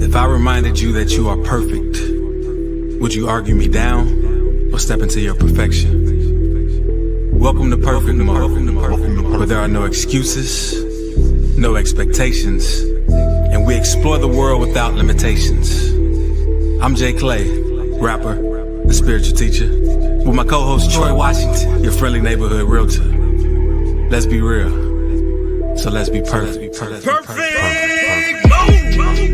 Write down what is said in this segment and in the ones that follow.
If I reminded you that you are perfect, would you argue me down or step into your perfection? Welcome to Perfect Mode, where there are no excuses, no expectations, and we explore the world without limitations. I'm Jay Clay, rapper, the spiritual teacher, with my co-host Troy Washington, your friendly neighborhood realtor. Let's be real, so let's be perfect. Perfect mode.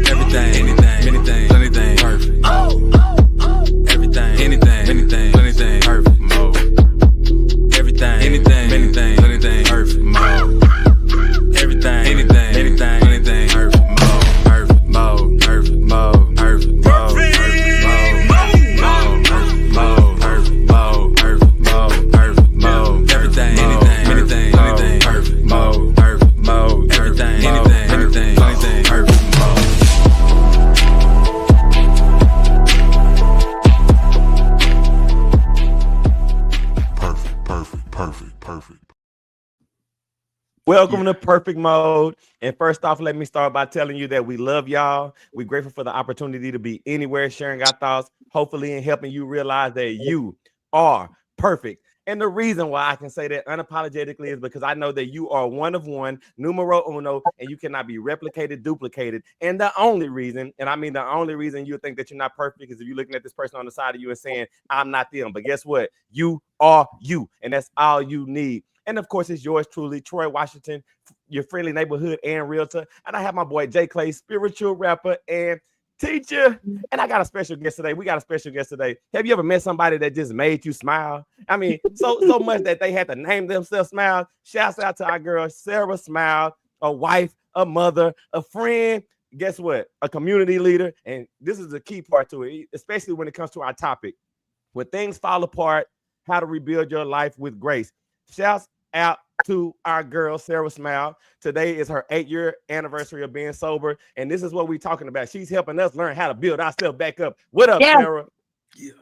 Everything, anything, plenty things, perfect mode. Everything, anything, plenty things, perfect mode. Everything, anything, plenty things, perfect mode. Everything, anything, plenty things, perfect mode. Perfect mode, perfect mode, perfect mode. Welcome to Perfect Mode. And first off, let me start by telling you that we love y'all. We're grateful for the opportunity to be anywhere, sharing our thoughts, hopefully, and helping you realize that you are perfect. And the reason why I can say that unapologetically is because I know that you are one of one, numero uno, and you cannot be replicated, duplicated. And the only reason, and I mean the only reason you think that you're not perfect is if you're looking at this person on the side of you and saying, I'm not them. But guess what? You are you, and that's all you need. And of course, it's yours truly, Troy Washington, your friendly neighborhood and realtor. And I have my boy Jay Clay, spiritual rapper and teacher. And I got a special guest today. We got a special guest today. Have you ever met somebody that just made you smile? I mean, so much that they had to name themselves Smile. Shouts out to our girl, Sara Smiled, a wife, a mother, a friend. Guess what? A community leader. And this is the key part to it, especially when it comes to our topic. When things fall apart, how to rebuild your life with grace. Shouts out to our girl, Sara Smiled. Today is her 8-year anniversary of being sober, and this is what we're talking about. She's helping us learn how to build ourselves back up. What up, Sara? Yeah.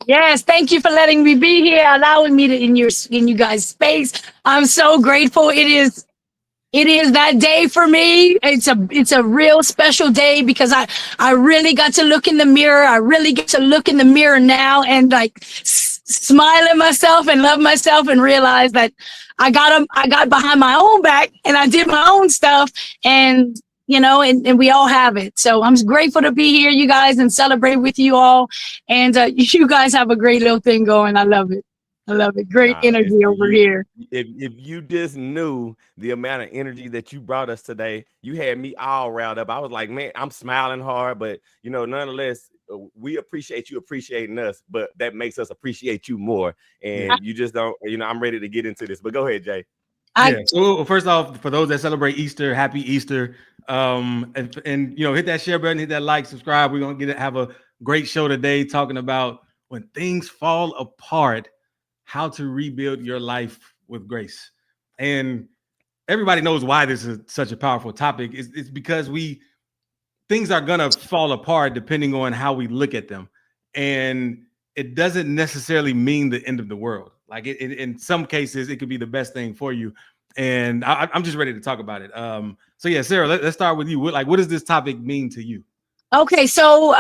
Yes, thank you for letting me be here, allowing me to in you guys' space. I'm so grateful. It is that day for me. It's a real special day because I really got to look in the mirror. I really get to look in the mirror now and like smile at myself and love myself and realize that I got behind my own back and I did my own stuff and you know, and we all have it. So I'm grateful to be here, you guys, and celebrate with you all. And you guys have a great little thing going. I love it. I love it. Great energy over here. If you just knew the amount of energy that you brought us today, you had me all riled up. I was like, man, I'm smiling hard, but you know, nonetheless, we appreciate you appreciating us, but that makes us appreciate you more. And you just don't, you know, I'm ready to get into this, but go ahead, Jay. So first off, for those that celebrate Easter, happy Easter. And you know, hit that share button, hit that like, subscribe. We're gonna have a great show today talking about when things fall apart, how to rebuild your life with grace. And everybody knows why this is such a powerful topic. It's because things are gonna fall apart depending on how we look at them. And it doesn't necessarily mean the end of the world. Like in some cases, it could be the best thing for you. And I'm just ready to talk about it. So yeah, Sara, let's start with you. What does this topic mean to you? Okay, so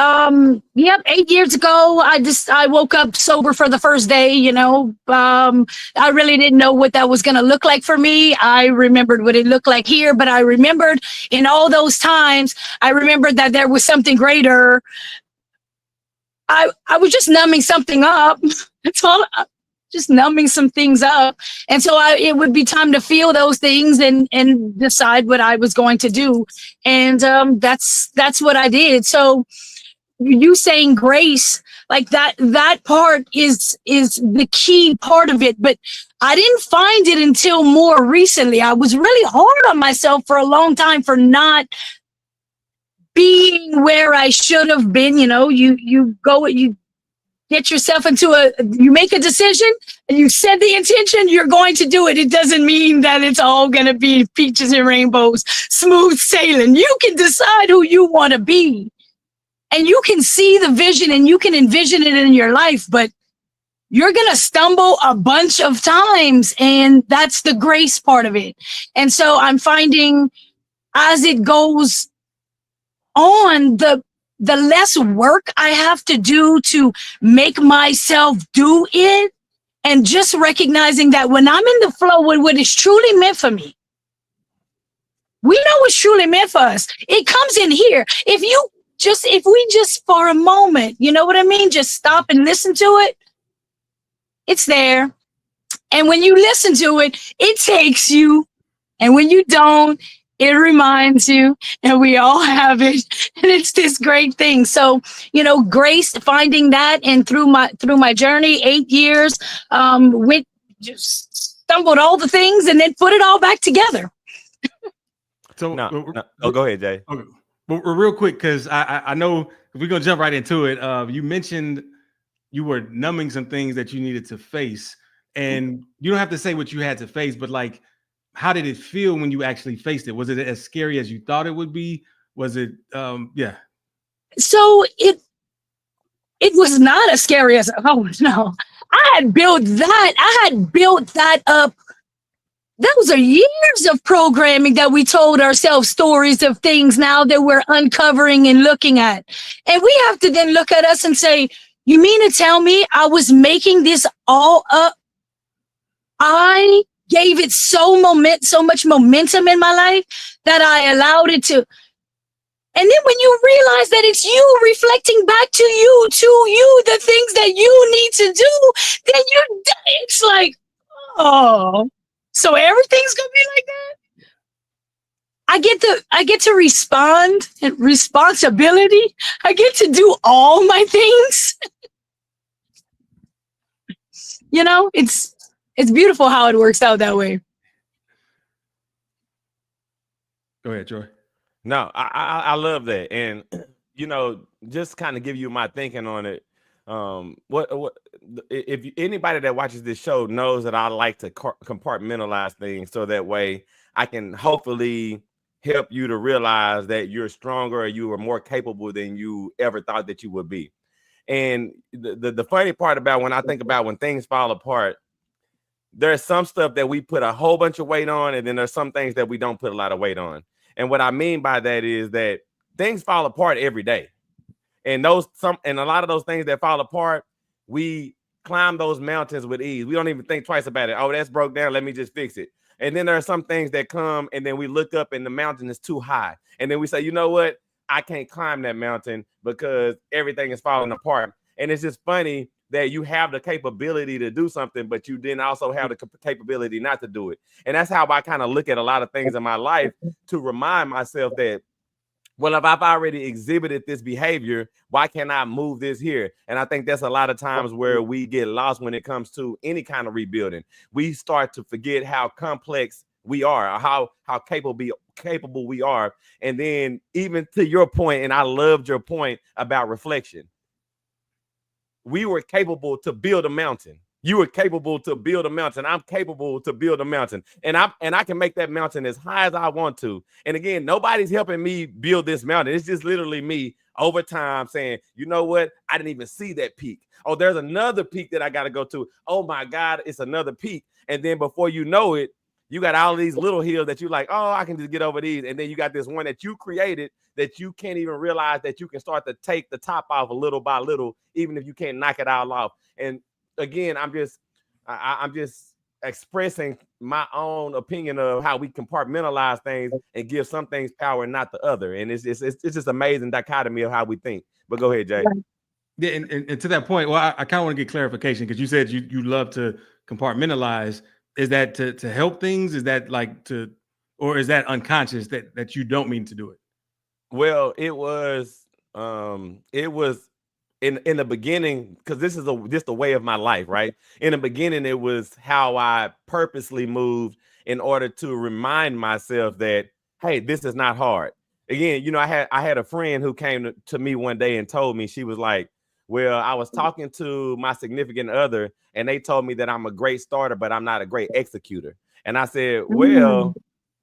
8 years ago, I woke up sober for the first day. You know, I really didn't know what that was going to look like for me. I remembered what it looked like here, but I remembered in all those times, I remembered that there was something greater. I was just numbing something up. That's all. Just numbing some things up. And so it would be time to feel those things and decide what I was going to do. And that's what I did. So you saying grace, like that part is the key part of it. But I didn't find it until more recently. I was really hard on myself for a long time for not being where I should have been. You know, you get yourself you make a decision and you set the intention, you're going to do it. It doesn't mean that it's all going to be peaches and rainbows, smooth sailing. You can decide who you want to be and you can see the vision and you can envision it in your life, but you're going to stumble a bunch of times. And that's the grace part of it. And so I'm finding as it goes on, the less work I have to do to make myself do it, and just recognizing that when I'm in the flow with what is truly meant for me, we know what's truly meant for us. It comes in here. If we just for a moment, you know what I mean? Just stop and listen to it. It's there. And when you listen to it, it takes you. And when you don't, it reminds you, and we all have it. And it's this great thing. So, grace, finding that, and through my journey, 8 years, just stumbled all the things and then put it all back together. So no. Oh, go ahead, Jay. Okay. Well, real quick, because I know we're gonna jump right into it. You mentioned you were numbing some things that you needed to face, and you don't have to say what you had to face, but like, how did it feel when you actually faced it? Was it as scary as you thought it would be? Was it, yeah. So it was not as scary as, oh no, I had built that up. Those are years of programming that we told ourselves stories of things now that we're uncovering and looking at. And we have to then look at us and say, you mean to tell me I was making this all up? I gave it so much momentum in my life that I allowed it to. And then when you realize that it's you reflecting back to you, the things that you need to do, then it's like, oh, so everything's gonna be like that? I get to respond and responsibility. I get to do all my things. It's beautiful how it works out that way. Go ahead, Joy. No, I love that. And, just kind of give you my thinking on it. If anybody that watches this show knows that I like to compartmentalize things so that way I can hopefully help you to realize that you're stronger or you are more capable than you ever thought that you would be. And the funny part about when I think about when things fall apart, there's some stuff that we put a whole bunch of weight on, and then there's some things that we don't put a lot of weight on. And what I mean by that is that things fall apart every day. And a lot of those things that fall apart, we climb those mountains with ease. We don't even think twice about it. Oh, that's broke down. Let me just fix it. And then there are some things that come, and then we look up and the mountain is too high. And then we say, you know what? I can't climb that mountain because everything is falling apart. And it's just funny that you have the capability to do something, but you then also have the capability not to do it. And that's how I kind of look at a lot of things in my life, to remind myself that, well, if I've already exhibited this behavior, why can't I move this here? And I think that's a lot of times where we get lost when it comes to any kind of rebuilding. We start to forget how complex we are, or how capable we are. And then even to your point, and I loved your point about reflection, we were capable to build a mountain. You were capable to build a mountain. I'm capable to build a mountain. And I can make that mountain as high as I want to. And again, nobody's helping me build this mountain. It's just literally me over time saying, you know what? I didn't even see that peak. Oh, there's another peak that I got to go to. Oh my God, it's another peak. And then before you know it, you got all these little hills that you're like, oh, I can just get over these. And then you got this one that you created that you can't even realize that you can start to take the top off a little by little, even if you can't knock it all off. And again, I'm just expressing my own opinion of how we compartmentalize things and give some things power and not the other. And it's just amazing dichotomy of how we think. But go ahead, Jay. Yeah, and to that point, well, I kind of want to get clarification, because you said you love to compartmentalize. Is that to help things? Is that or is that unconscious that you don't mean to do it? Well, it was in the beginning, because this is just the way of my life, right? In the beginning, it was how I purposely moved in order to remind myself that, hey, this is not hard. Again, I had a friend who came to me one day and told me, she was like, well, I was talking to my significant other and they told me that I'm a great starter, but I'm not a great executor. And I said, well,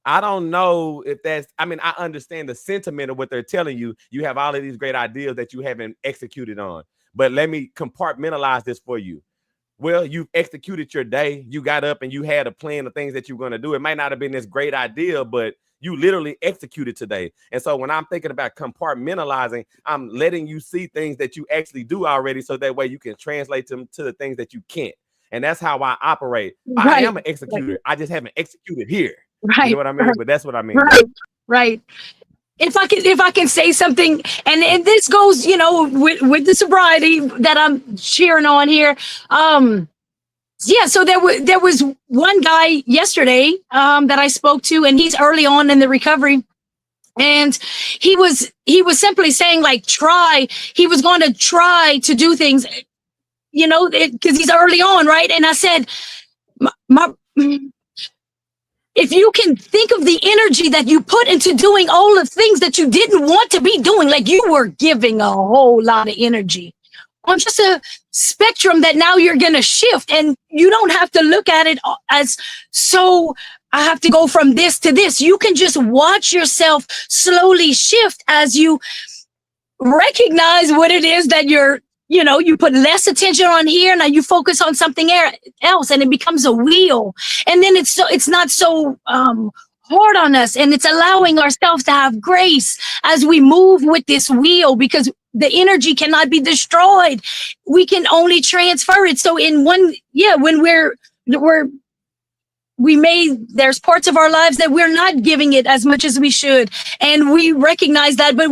I don't know if I understand the sentiment of what they're telling you. You have all of these great ideas that you haven't executed on, but let me compartmentalize this for you. Well, you've executed your day. You got up and you had a plan of things that you're going to do. It might not have been this great idea, but You literally executed today. And so when I'm thinking about compartmentalizing, I'm letting you see things that you actually do already, so that way you can translate them to the things that you can't. And that's how I operate. I am an executor. I just haven't executed here. You know what I mean? But that's what I mean. Right. If I can say something, and this goes, you know, with the sobriety that I'm cheering on here. Yeah, so there was one guy yesterday that I spoke to, and he's early on in the recovery. And he was simply saying, like, he was going to try to do things, you know, because he's early on, right? And I said, if you can think of the energy that you put into doing all the things that you didn't want to be doing, like you were giving a whole lot of energy on just a spectrum that now you're going to shift, and you don't have to look at it as, so I have to go from this to this. You can just watch yourself slowly shift as you recognize what it is that you put less attention on here. Now you focus on something else, and it becomes a wheel. And then it's not so hard on us, and it's allowing ourselves to have grace as we move with this wheel, because the energy cannot be destroyed. We can only transfer it. So when there's parts of our lives that we're not giving it as much as we should. And we recognize that, but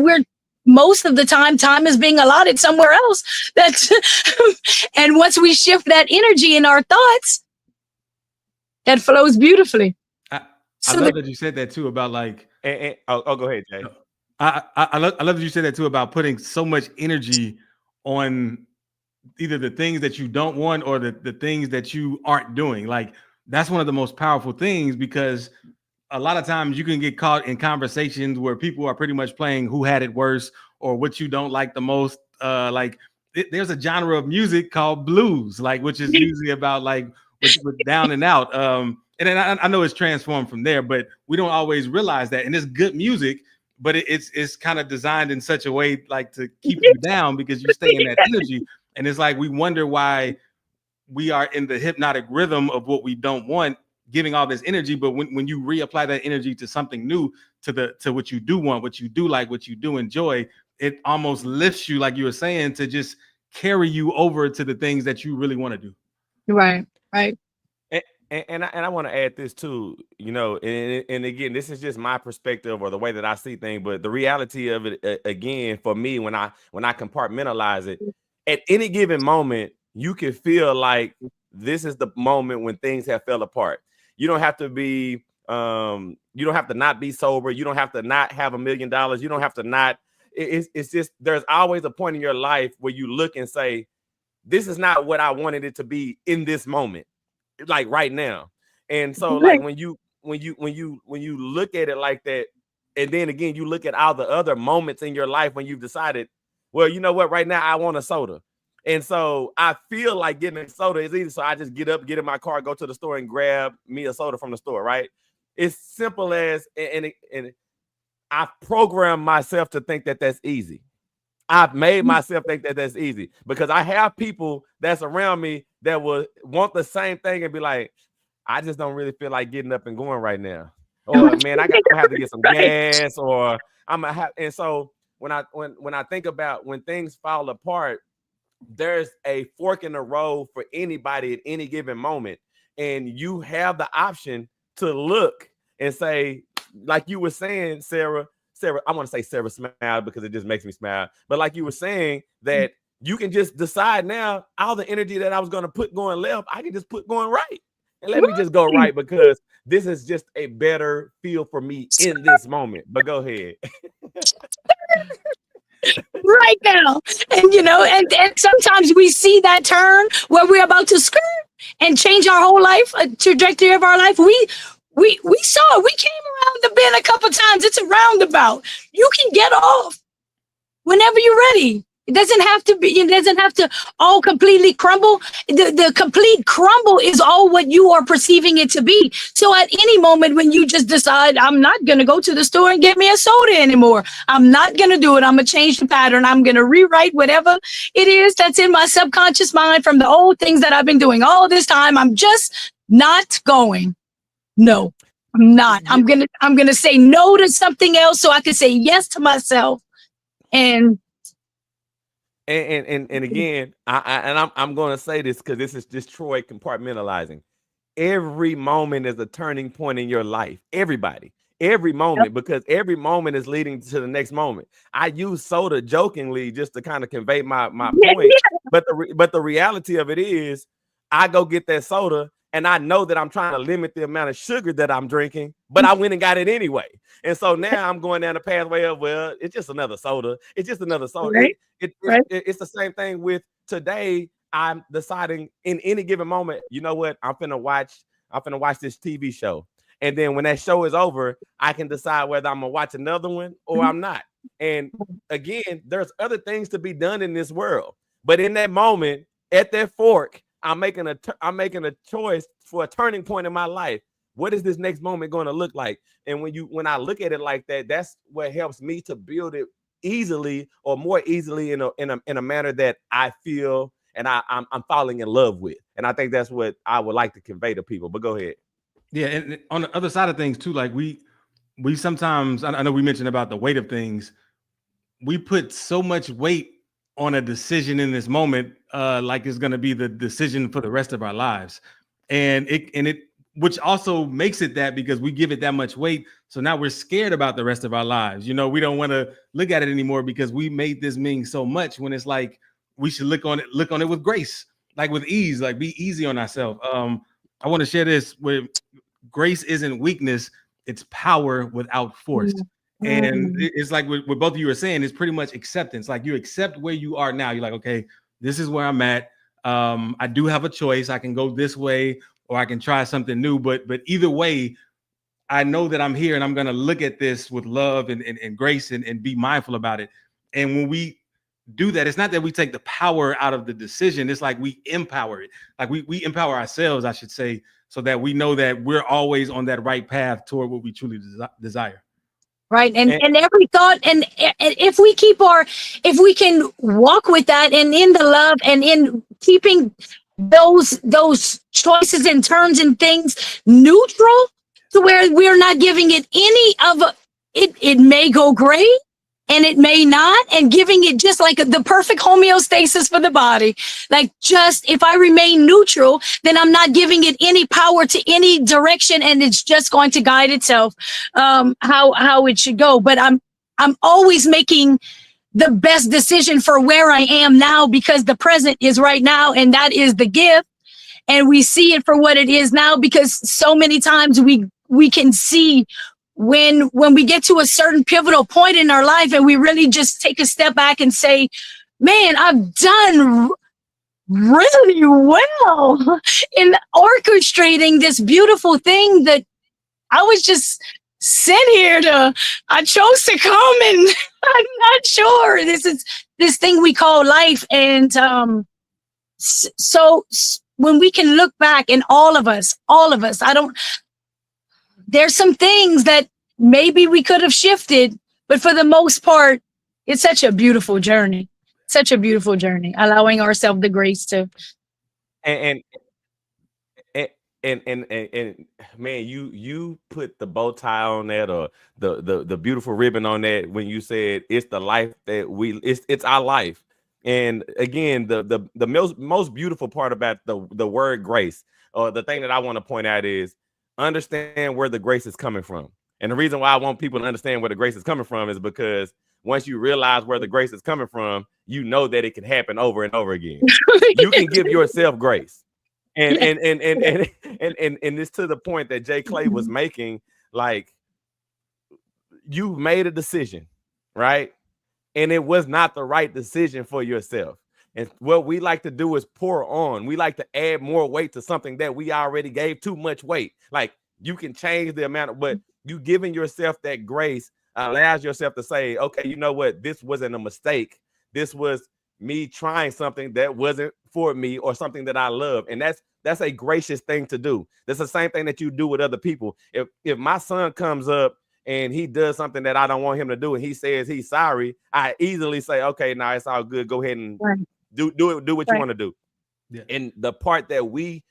most of the time is being allotted somewhere else. And once we shift that energy in our thoughts, that flows beautifully. I love that you said that too, about like, go ahead, Jay. I love that you said that too, about putting so much energy on either the things that you don't want or the things that you aren't doing. Like, that's one of the most powerful things, because a lot of times you can get caught in conversations where people are pretty much playing who had it worse or what you don't like the most. There's a genre of music called blues, like, which is usually about like with down and out. And then I know it's transformed from there, but we don't always realize that. And it's good music, but it's kind of designed in such a way like to keep you down, because you stay in that energy. And it's like we wonder why we are in the hypnotic rhythm of what we don't want, giving all this energy. But when you reapply that energy to something new, to what you do want, what you do like, what you do enjoy, it almost lifts you, like you were saying, to just carry you over to the things that you really want to do. Right. And I want to add this too, you know, and again, this is just my perspective or the way that I see things, but the reality of it, again, for me, when I compartmentalize it, at any given moment, you can feel like this is the moment when things have fell apart. You don't have to be, you don't have to not be sober. You don't have to not have $1 million. You don't have to not, it's just, there's always a point in your life where you look and say, this is not what I wanted it to be in this moment, like right now. And so like when you look at it like that, and then again, you look at all the other moments in your life when you've decided, well, you know what, right now I want a soda. And so I feel like getting a soda is easy. So I just get up, get in my car, go to the store and grab me a soda from the store, right? It's simple as, and I program myself to think that that's easy. I've made myself think that that's easy, because I have people that's around me that will want the same thing and be like, I just don't really feel like getting up and going right now. Or man, I'm gonna have to get some gas, or I'm gonna have. And so when I think about when things fall apart, there's a fork in the road for anybody at any given moment. And you have the option to look and say, like you were saying, Sarah, I want to say Sara Smiled because it just makes me smile. But like you were saying, that you can just decide now, all the energy that I was going to put going left, I can just put going right. And let me just go right, because this is just a better feel for me in this moment. But go ahead. Right now. And and sometimes we see that turn where we're about to skirt and change our whole life, trajectory of our life. We saw it. We came around the bend a couple times. It's a roundabout. You can get off whenever you're ready. It doesn't have to all completely crumble. The complete crumble is all what you are perceiving it to be. So at any moment when you just decide, I'm not going to go to the store and get me a soda anymore. I'm not going to do it. I'm going to change the pattern. I'm going to rewrite whatever it is that's in my subconscious mind from the old things that I've been doing all this time. I'm just not going. No. I'm not. I'm gonna say no to something else so I can say yes to myself. And again, I'm going to say this because this is just Troy compartmentalizing. Every moment is a turning point in your life. Every moment, because every moment is leading to the next moment. I use soda jokingly just to kind of convey my point, but the reality of it is, I go get that soda and I know that I'm trying to limit the amount of sugar that I'm drinking, but I went and got it anyway. And so now I'm going down the pathway of, well, it's just another soda. It's just another soda. Right. It's the same thing with today. I'm deciding in any given moment, you know what? I'm finna watch this TV show. And then when that show is over, I can decide whether I'm gonna watch another one or I'm not. And again, there's other things to be done in this world. But in that moment, at that fork, I'm making a choice for a turning point in my life. What is this next moment going to look like? And when I look at it like that, that's what helps me to build it easily, or more easily, in a manner that I feel and I'm falling in love with. And I think that's what I would like to convey to people. But go ahead. Yeah, and on the other side of things too, like we sometimes, I know we mentioned about the weight of things. We put so much weight on a decision in this moment, like it's going to be the decision for the rest of our lives, and it which also makes it that, because we give it that much weight, so now we're scared about the rest of our lives. You know, we don't want to look at it anymore because we made this mean so much, when it's like we should look on it with grace, like with ease, like be easy on ourselves. I want to share this with grace isn't weakness, it's power without force. And it's like what both of you are saying, is pretty much acceptance. Like you accept where you are now. You're like, okay, this is where I'm at. I do have a choice. I can go this way or I can try something new. But either way, I know that I'm here and I'm going to look at this with love and grace and be mindful about it. And when we do that, it's not that we take the power out of the decision. It's like we empower it. Like we empower ourselves, I should say, so that we know that we're always on that right path toward what we truly desire. right. And every thought, and if we can walk with that, and in the love, and in keeping those choices and turns and things neutral, to where we're not giving it any of it may go great and it may not, and giving it just like the perfect homeostasis for the body. Like, just if I remain neutral, then I'm not giving it any power to any direction, and it's just going to guide itself how it should go. But I'm always making the best decision for where I am now, because the present is right now, and that is the gift. And we see it for what it is now, because so many times we can see when we get to a certain pivotal point in our life, and we really just take a step back and say, man, I've done really well in orchestrating this beautiful thing that I was just sent here I chose to come, and I'm not sure. This is this thing we call life. And so when we can look back, and all of us, there's some things that maybe we could have shifted, but for the most part, it's such a beautiful journey. Allowing ourselves the grace to. And man, you put the bow tie on that, or the beautiful ribbon on that, when you said it's the life that it's our life. And again, the most beautiful part about the word grace, or the thing that I want to point out, is understand where the grace is coming from. And the reason why I want people to understand where the grace is coming from is because once you realize where the grace is coming from, you know that it can happen over and over again. You can give yourself grace. And this, to the point that Jay Clay was making, like, you made a decision, right? And it was not the right decision for yourself. And what we like to do is pour on. We like to add more weight to something that we already gave too much weight. Like, you can change the amount of, but you giving yourself that grace allows yourself to say, okay, you know what? This wasn't a mistake. This was me trying something that wasn't for me, or something that I love. And that's a gracious thing to do. That's the same thing that you do with other people. If my son comes up and he does something that I don't want him to do, and he says he's sorry, I easily say, okay, now it's all good. Go ahead and do what you want to do. Yeah. And the part that we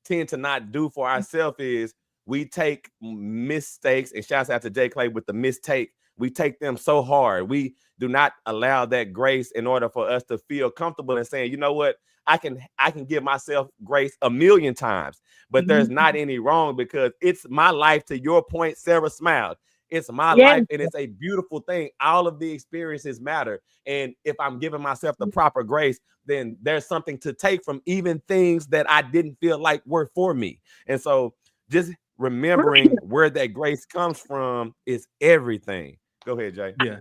tend to not do for ourselves is we take mistakes, and shouts out to J. Clay with the mistake. We take them so hard. We do not allow that grace in order for us to feel comfortable and saying, you know what, I can give myself grace 1,000,000 times, but there's not any wrong, because it's my life. To your point, Sara Smiled. It's my life, and it's a beautiful thing. All of the experiences matter. And if I'm giving myself the proper grace, then there's something to take from even things that I didn't feel like were for me. And so just remembering where that grace comes from is everything. Go ahead, Jay. Yeah,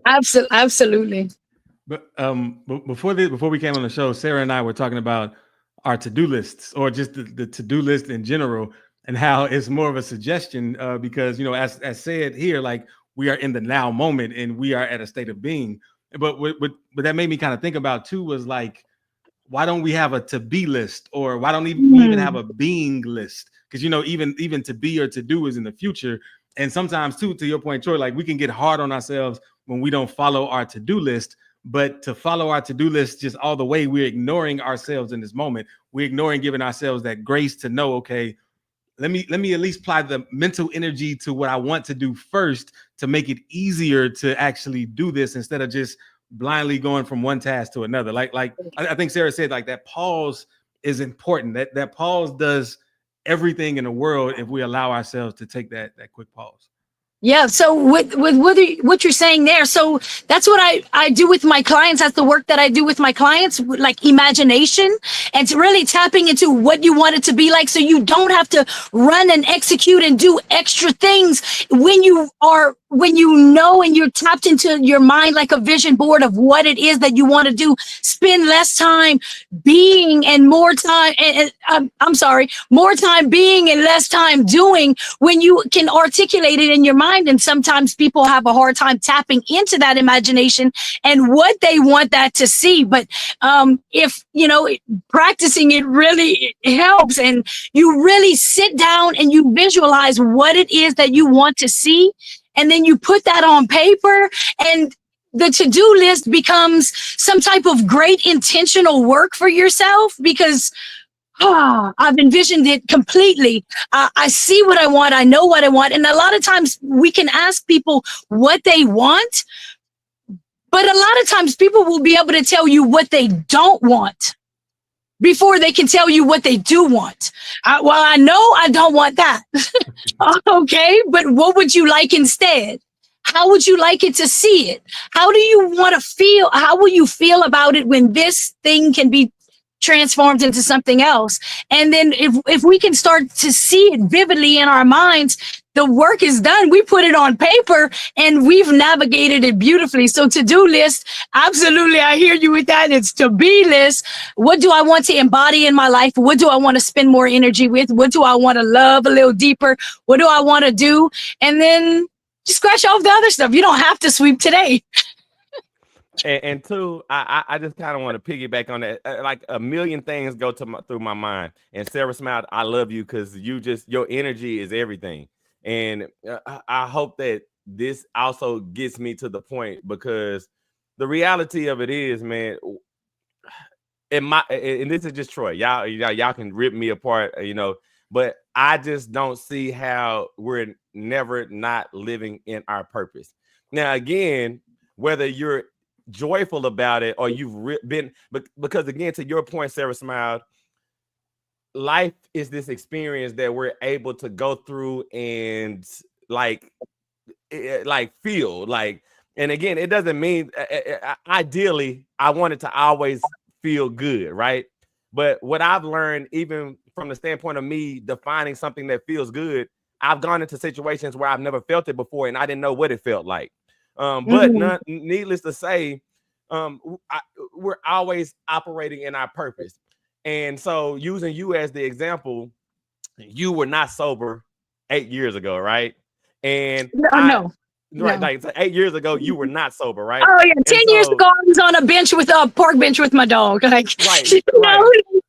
absolutely. But before we came on the show, Sara and I were talking about our to-do lists, or just the to-do list in general, and how it's more of a suggestion, because, you know, as said here, like, we are in the now moment and we are at a state of being. But what that made me kind of think about too was, like, why don't we have a to-be list, or why don't we even have a being list? Because, you know, even to be or to do is in the future. And sometimes too, to your point, Troy, like, we can get hard on ourselves when we don't follow our to-do list. But to follow our to-do list just all the way, we're ignoring ourselves in this moment. We're ignoring giving ourselves that grace to know, okay, let me at least apply the mental energy to what I want to do first, to make it easier to actually do this, instead of just blindly going from one task to another. Like I think Sara said, like, that pause is important. That pause does everything in the world if we allow ourselves to take that quick pause. Yeah. So with what you're saying there, so that's what I do with my clients. That's the work that I do with my clients, like imagination, and it's really tapping into what you want it to be like, so you don't have to run and execute and do extra things when you know and you're tapped into your mind like a vision board of what it is that you want to do. Spend less time being and more time, more time being and less time doing, when you can articulate it in your mind. And sometimes people have a hard time tapping into that imagination and what they want that to see. But if, you know, practicing it really helps, and you really sit down and you visualize what it is that you want to see, and then you put that on paper, and the to-do list becomes some type of great intentional work for yourself, because I've envisioned it completely. I see what I want. I know what I want. And a lot of times we can ask people what they want, but a lot of times people will be able to tell you what they don't want before they can tell you what they do want. Well, I know I don't want that. Okay, but what would you like instead? How would you like it to see it? How do you want to feel? How will you feel about it when this thing can be transformed into something else? And then if we can start to see it vividly in our minds, the work is done. We put it on paper and we've navigated it beautifully. So to-do list, absolutely, I hear you with that. It's to-be list. What do I want to embody in my life? What do I want to spend more energy with? What do I want to love a little deeper? What do I want to do? And then just scratch off the other stuff. You don't have to sweep today. And two, I just kind of want to piggyback on that. Like, a million things go through my mind. And Sara Smiled, I love you, because your energy is everything. And I hope that this also gets me to the point, because the reality of it is, man, and this is just Troy. Y'all can rip me apart, you know, but I just don't see how we're never not living in our purpose. Now, again, whether you're joyful about it or you've been, because again, to your point, Sara Smiled, life is this experience that we're able to go through and like feel like, and again, it doesn't mean ideally I want it to always feel good, right? But what I've learned, even from the standpoint of me defining something that feels good, I've gone into situations where I've never felt it before and I didn't know what it felt like. But needless to say, we're always operating in our purpose. And so, using you as the example, you were not sober 8 years ago, right? And No. Like 8 years ago, you were not sober, right? Oh yeah, 10 years ago, I was on a bench with a park bench with my dog. Like, right.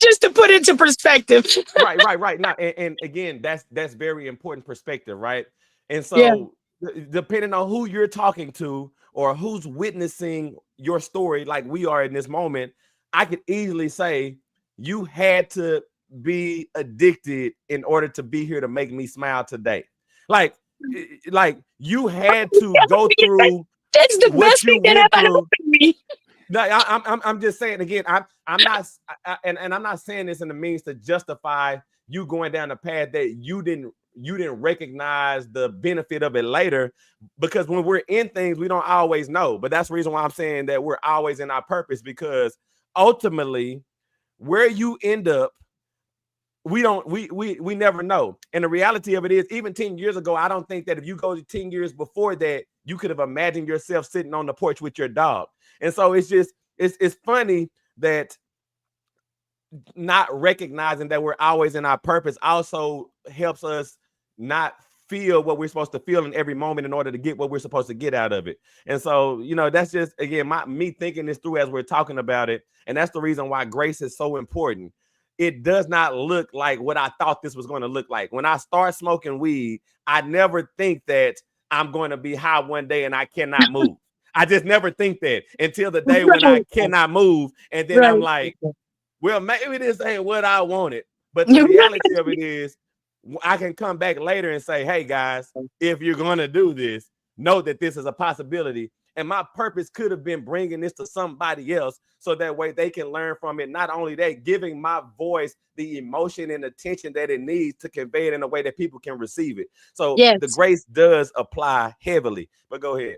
Just to put into perspective. right. Now, and again, that's very important perspective, right? And so, depending on who you're talking to or who's witnessing your story, like we are in this moment, I could easily say you had to be addicted in order to be here to make me smile today. Like you had to go through. That's the best thing that ever happened to me. No, I'm just saying again. I'm not, and I'm not saying this in the means to justify you going down the path that you didn't recognize the benefit of it later, because when we're in things we don't always know. But that's the reason why I'm saying that we're always in our purpose, because ultimately where you end up, we never know. And the reality of it is, even 10 years ago, I don't think that if you go to 10 years before that, you could have imagined yourself sitting on the porch with your dog. And so it's funny that not recognizing that we're always in our purpose also helps us not feel what we're supposed to feel in every moment in order to get what we're supposed to get out of it. And so, that's just, again, me thinking this through as we're talking about it. And that's the reason why grace is so important. It does not look like what I thought this was going to look like. When I start smoking weed, I never think that I'm going to be high one day and I cannot move. I just never think that until the day when I cannot move. And then I'm like, well, maybe this ain't what I wanted. But the reality of it is, I can come back later and say, hey, guys, if you're going to do this, know that this is a possibility. And my purpose could have been bringing this to somebody else so that way they can learn from it. Not only that, giving my voice the emotion and attention that it needs to convey it in a way that people can receive it. So the grace does apply heavily. But go ahead.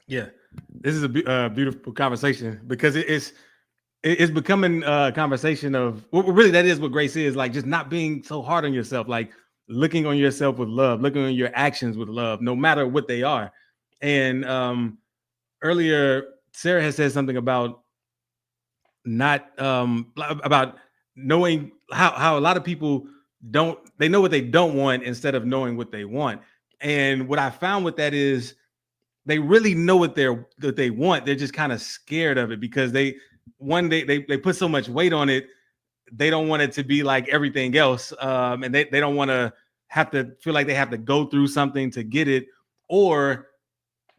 Yeah, this is a beautiful conversation, because it's becoming a conversation of, well, really that is what grace is, like just not being so hard on yourself, like looking on yourself with love, looking on your actions with love, no matter what they are. And earlier, Sarah has said something about not about knowing how a lot of people they know what they don't want instead of knowing what they want. And what I found with that is they really know what they want. They're just kind of scared of it because they put so much weight on it. They don't want it to be like everything else. And they don't want to have to feel like they have to go through something to get it, or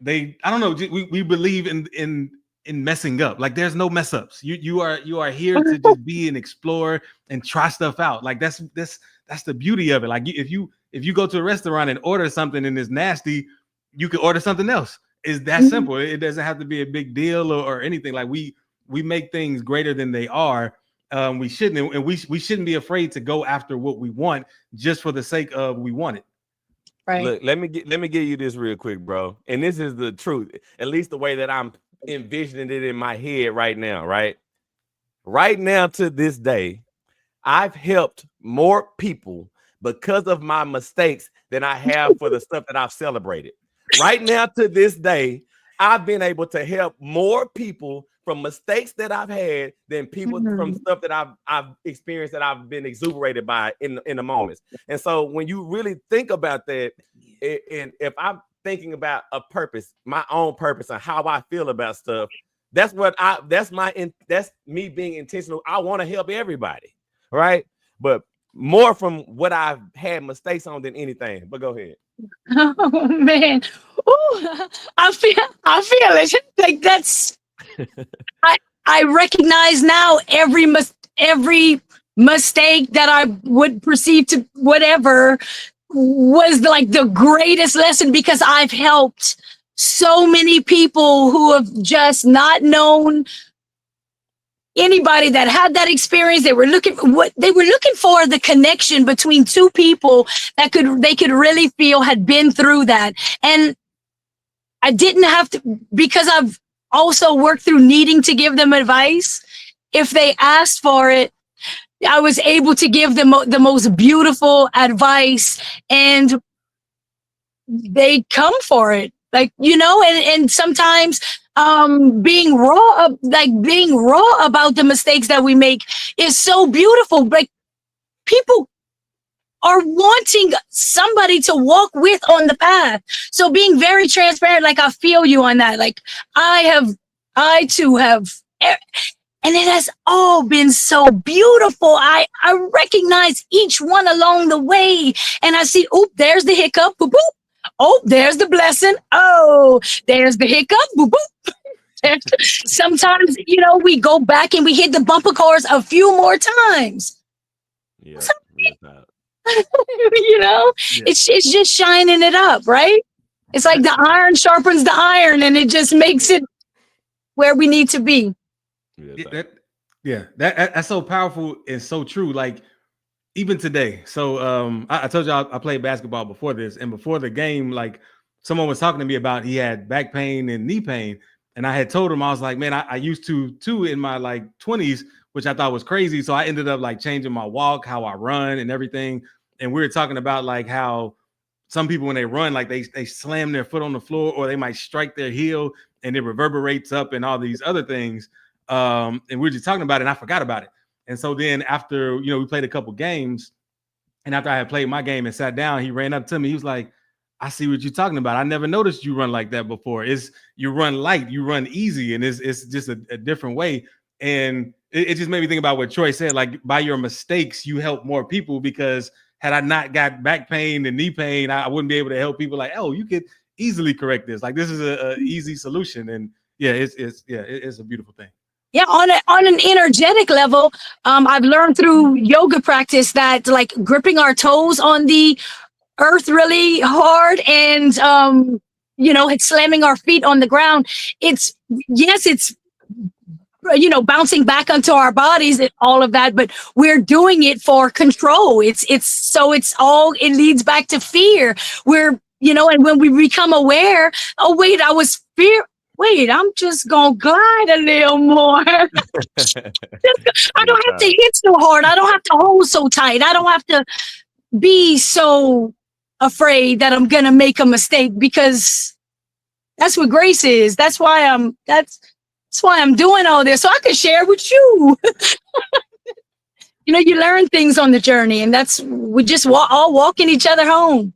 I don't know. We believe in messing up. Like there's no mess ups. You are here to just be and explore and try stuff out. Like that's the beauty of it. Like if you go to a restaurant and order something and it's nasty, you could order something else. It's that simple. It doesn't have to be a big deal or anything. Like we make things greater than they are. We shouldn't, and we shouldn't be afraid to go after what we want just for the sake of we want it. Right. Look, let me give you this real quick, bro. And this is the truth, at least the way that I'm envisioning it in my head right now. Right now to this day, I've helped more people because of my mistakes than I have for the stuff that I've celebrated. Right now to this day, I've been able to help more people from mistakes that I've had than people from stuff that I've experienced that I've been exuberated by in the moments. And so when you really think about that, and if I'm thinking about a purpose, my own purpose and how I feel about stuff, that's me being intentional. I want to help everybody, right? But more from what I've had mistakes on than anything. But go ahead. Oh man. Ooh, I feel it. Like that's I recognize now every mistake that I would perceive to whatever was like the greatest lesson, because I've helped so many people who have just not known anybody that had that experience. They were looking for the connection between two people that they could really feel had been through that. And I didn't have to, because I've also worked through needing to give them advice. If they asked for it, I was able to give them the most beautiful advice, and they come for it. Like, and sometimes being raw about the mistakes that we make is so beautiful. Like, people are wanting somebody to walk with on the path. So being very transparent, like, I feel you on that. Like, I too have, and it has all been so beautiful. I recognize each one along the way, and I see, oh, there's the hiccup, boop, boop. Oh, there's the blessing. Oh, there's the hiccup, boop, boop. Sometimes, we go back and we hit the bumper cars a few more times. Yeah, So, real talk. you know, Yeah. it's just shining it up, right? It's like the iron sharpens the iron, and it just makes it where we need to be. Real Yeah, talk. that's so powerful and so true. Like even today. So I told you I played basketball before this, and before the game, like someone was talking to me about he had back pain and knee pain, and I had told him I was like, man, I used to too in my like 20s, which I thought was crazy. So I ended up like changing my walk, how I run, and everything. And we were talking about like how some people when they run, like they slam their foot on the floor, or they might strike their heel, and it reverberates up, and all these other things. And we were just talking about it, and I forgot about it. And so then after, we played a couple games, and after I had played my game and sat down, he ran up to me. He was like, I see what you're talking about. I never noticed you run like that before. You run light, you run easy, and it's just a different way. And it just made me think about what Troy said, like by your mistakes, you help more people, because had I not got back pain and knee pain, I wouldn't be able to help people like, oh, you could easily correct this. Like this is a easy solution. And yeah, it's a beautiful thing. Yeah, on an energetic level, I've learned through yoga practice that like gripping our toes on the earth really hard, and it's slamming our feet on the ground. It's it's bouncing back onto our bodies and all of that, but we're doing it for control. It leads back to fear. And when we become aware, oh wait, I was fear. Wait, I'm just gonna glide a little more. I don't have to hit so hard. I don't have to hold so tight. I don't have to be so afraid that I'm gonna make a mistake, because that's what grace is. That's why I'm doing all this, so I can share with you. You learn things on the journey, and we just all walking each other home.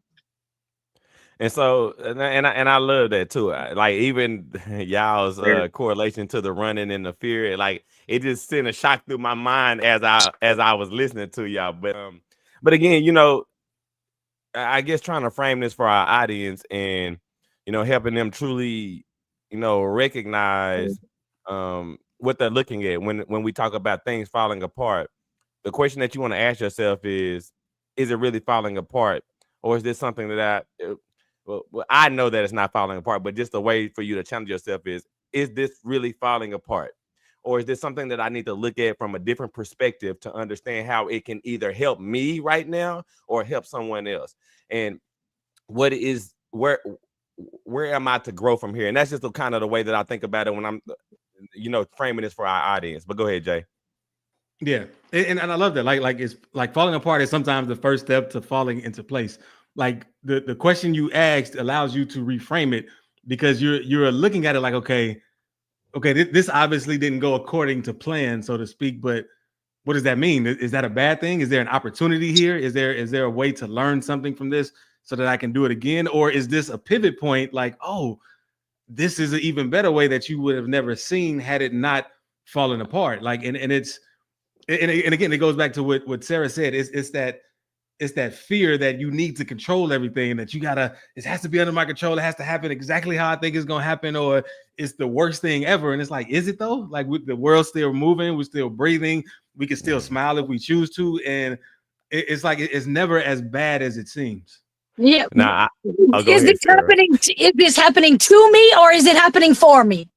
And so, and I love that too. Like even y'all's correlation to the running and the fear, like it just sent a shock through my mind as I was listening to y'all. But again, I guess trying to frame this for our audience and helping them truly, recognize what they're looking at when we talk about things falling apart. The question that you want to ask yourself is it really falling apart, or is this something that I know that it's not falling apart, but just a way for you to challenge yourself is this really falling apart? Or is this something that I need to look at from a different perspective to understand how it can either help me right now or help someone else? And where am I to grow from here? And that's just the kind of the way that I think about it when I'm, framing this for our audience. But go ahead, Jay. Yeah. And I love that. Like it's like falling apart is sometimes the first step to falling into place. Like the question you asked allows you to reframe it, because you're looking at it like, okay, this obviously didn't go according to plan, so to speak, but what does that mean? Is that a bad thing? Is there an opportunity here? Is there a way to learn something from this so that I can do it again? Or is this a pivot point? Like, oh, this is an even better way that you would have never seen had it not fallen apart. Like, and again, it goes back to what Sarah said. It's that fear that you need to control everything, that it has to be under my control. It has to happen exactly how I think it's going to happen, or it's the worst thing ever. And it's like, is it though? Like the world's still moving. We're still breathing. We can still smile if we choose to. And it's like, it's never as bad as it seems. Yeah. Now, Is this happening to me, or is it happening for me?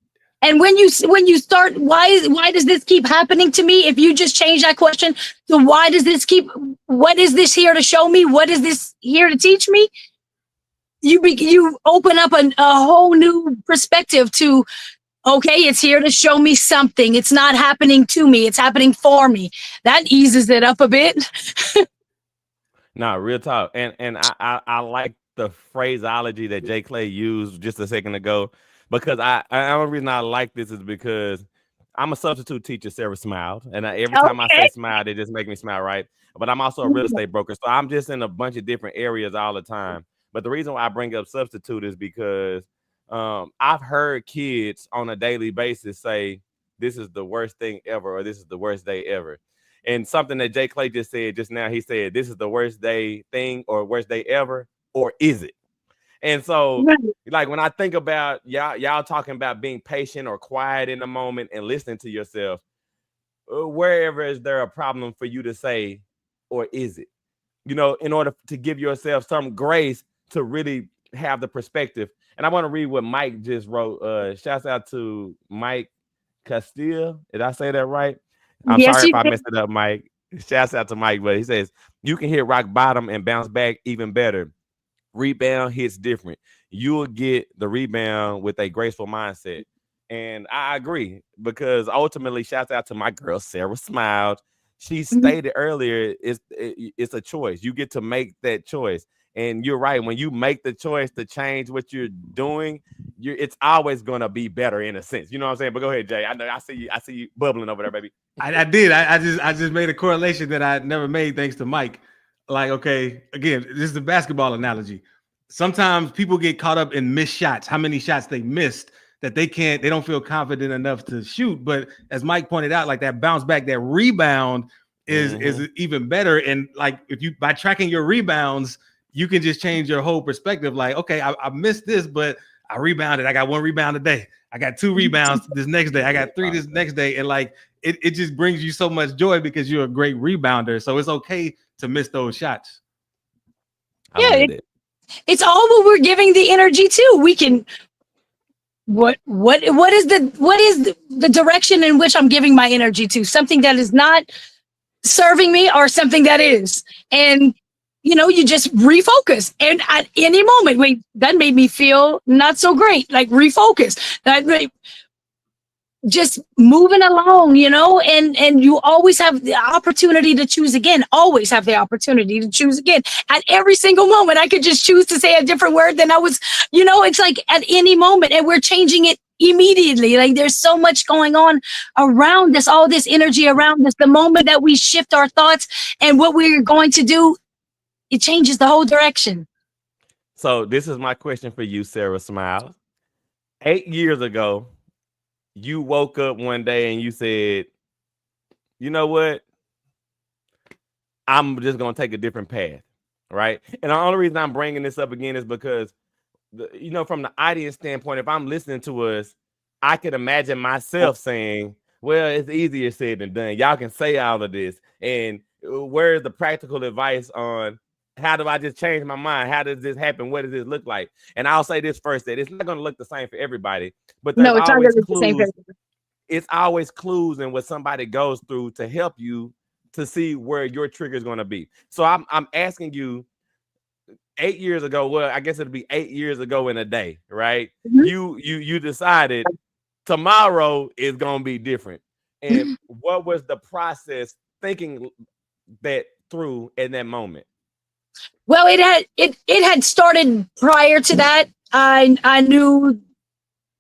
And when you start, why does this keep happening to me? If you just change that question to what is this here to show me? What is this here to teach me? You open up a whole new perspective to, okay, it's here to show me something. It's not happening to me. It's happening for me. That eases it up a bit. No, real talk. And I like the phraseology that Jay Clay used just a second ago, because the only reason I like this is because I'm a substitute teacher, Sara Smiled. And every time I say smile, it just makes me smile, right? But I'm also a real estate broker. So I'm just in a bunch of different areas all the time. But the reason why I bring up substitute is because I've heard kids on a daily basis say, this is the worst thing ever, or this is the worst day ever. And something that Jay Clay just said just now, he said, this is the worst day thing or worst day ever, or is it? And so, like, when I think about y'all talking about being patient or quiet in the moment and listening to yourself, wherever is there a problem for you to say, or is it? You know, in order to give yourself some grace to really have the perspective. And I want to read what Mike just wrote. Shouts out to Mike Castile. Did I say that right? I'm Yes, sorry you if I did. messed it up, Mike. Shouts out to Mike, but he says you can hit rock bottom and bounce back even better. Rebound hits different. You will get the rebound with a graceful mindset. And I agree, because ultimately, shouts out to my girl, Sara Smiled. She Mhm. stated earlier, it's a choice. You get to make that choice. And you're right. When you make the choice to change what you're doing, it's always gonna be better in a sense. You know what I'm saying? But go ahead, Jay. I know I see you bubbling over there, baby. I did. I just made a correlation that I never made thanks to Mike. Like, okay, again, this is a basketball analogy. Sometimes people get caught up in missed shots, how many shots they missed that they don't feel confident enough to shoot. But as Mike pointed out, like that bounce back, that rebound is even better. And like if you by tracking your rebounds, you can just change your whole perspective. Like, okay, I missed this, but I rebounded. I got 1 rebound a day. I got 2 rebounds this next day. I got 3 this next day. And like it just brings you so much joy because you're a great rebounder. So it's okay to miss those shots. Yeah, it's all what we're giving the energy to. We can what is the direction in which I'm giving my energy to? Something that is not serving me or something that is. And you know, you just refocus. And at any moment, wait, that made me feel not so great. Like refocus. That just moving along, you know, and you always have the opportunity to choose again. Always have the opportunity to choose again. At every single moment, I could just choose to say a different word than I was, you know, it's like at any moment, and we're changing it immediately. Like there's so much going on around us, all this energy around us. The moment that we shift our thoughts and what we're going to do, it changes the whole direction. So this is my question for you, Sara Smile. 8 years ago, you woke up one day and you said, you know what? I'm just going to take a different path, right? And the only reason I'm bringing this up again is because, you know, from the audience standpoint, if I'm listening to us, I could imagine myself saying, well, it's easier said than done. Y'all can say all of this. And where's the practical advice on how do I just change my mind? How does this happen? What does this look like? And I'll say this first, that it's not going to look the same for everybody, but there's No, it's not always really the same clues. thing. It's always clues in what somebody goes through to help you to see where your trigger is going to be. So I'm asking you, 8 years ago, well, I guess it'll be 8 years ago in a day, right? Mm-hmm. You decided tomorrow is going to be different. And what was the process thinking that through in that moment? Well, it had started prior to that. I knew,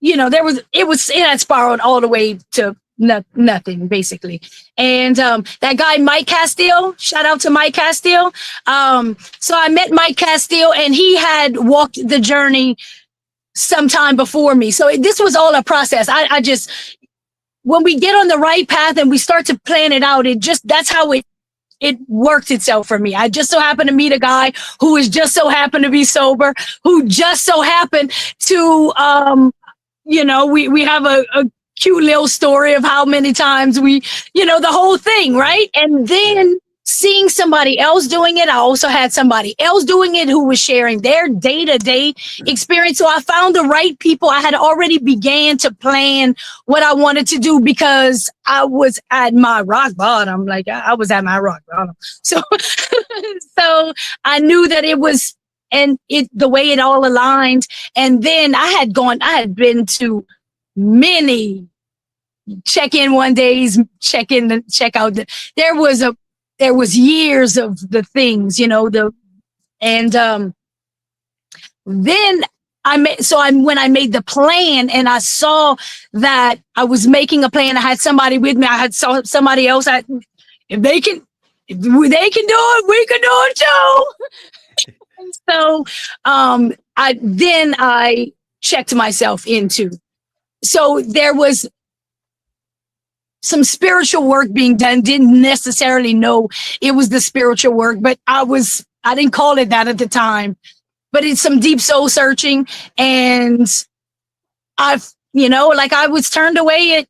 you know, it had spiraled all the way to nothing basically. And that guy Mike Castile, shout out to Mike Castile. So I met Mike Castile, and he had walked the journey sometime before me. So this was all a process. I just, when we get on the right path and we start to plan it out, that's how it worked itself for me. I just so happened to meet a guy who is just so happened to be sober, who just so happened to, you know, we have a cute little story of how many times we, you know, the whole thing, right? And then seeing somebody else doing it, I also had somebody else doing it who was sharing their day-to-day experience. So I found the right people. I had already began to plan what I wanted to do because I was at my rock bottom. Like I was at my rock bottom. So, so I knew that it was, and the way it all aligned. And then I had been to many check-in one days, check-in, check-out. There was years of the things, you know, then when I made the plan and I saw that I was making a plan, I had somebody with me, I had somebody else. If they can do it, we can do it too. And so I checked myself into. So there was some spiritual work being done. Didn't necessarily know it was the spiritual work, but I didn't call it that at the time, but it's some deep soul searching. And I've, you know, like I was turned away at,